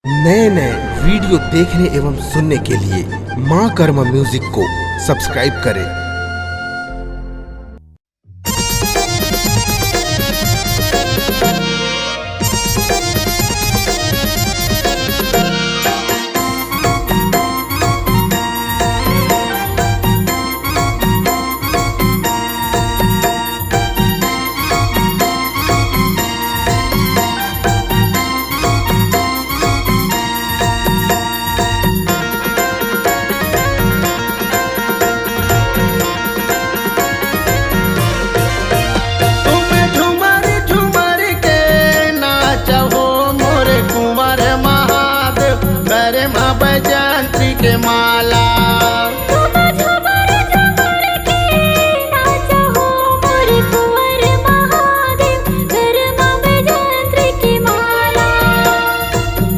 नए नए वीडियो देखने एवं सुनने के लिए माँ कर्मा म्यूजिक को सब्सक्राइब करें। बजंत्री के माला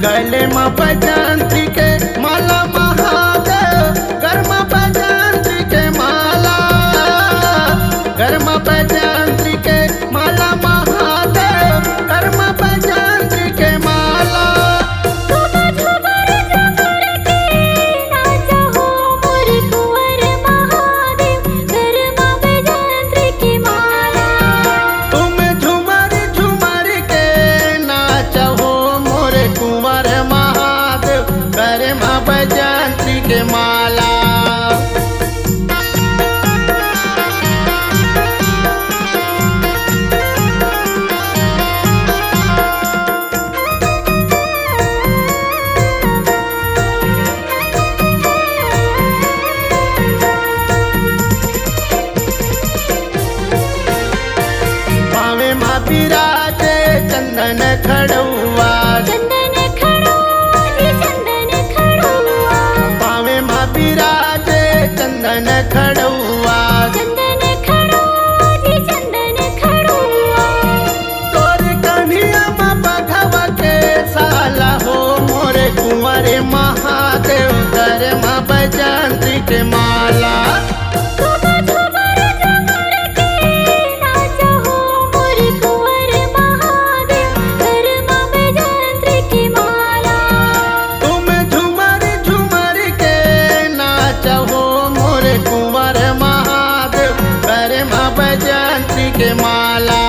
गले में बजंत्री के माला महादेव घर में बजंत्री के माला घर में बजंत्री के माला महादेव घर में बजंत्री के माला बजंत्री के माला पावे माँ बिराजे चंदन खड़ुआ बिराजे चंदन खड़ुआ तोर कन्हिया में बघवा के साला हो मोरे कुंवर महादेव घर में बजंत्री के माला बजंत्री के माला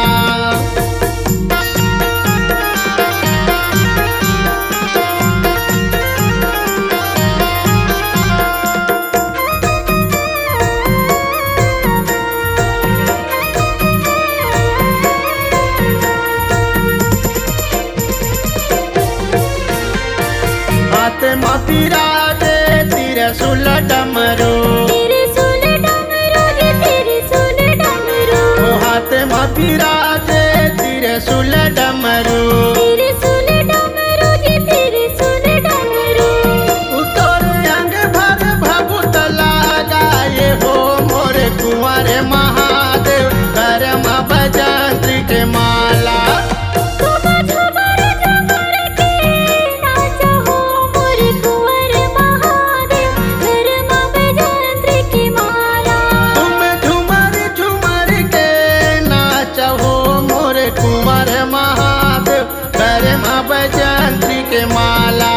हाथ में बिराजे त्रिशूल डमरू बिराजे त्रिशूल डमरू तोर अंग भर भभूत लगाए हो मोरे कुंवर महादेव घर में बजंत्री के माला कुंवर महादेव घर में बजंत्री के माला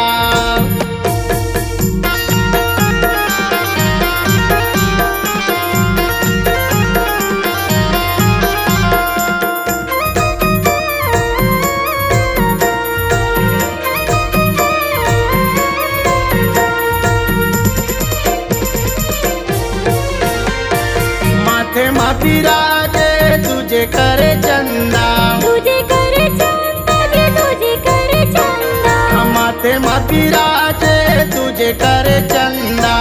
माथे में बिराजे तुझे करे चंदा माथे में बिराजे तुझे करे चंदा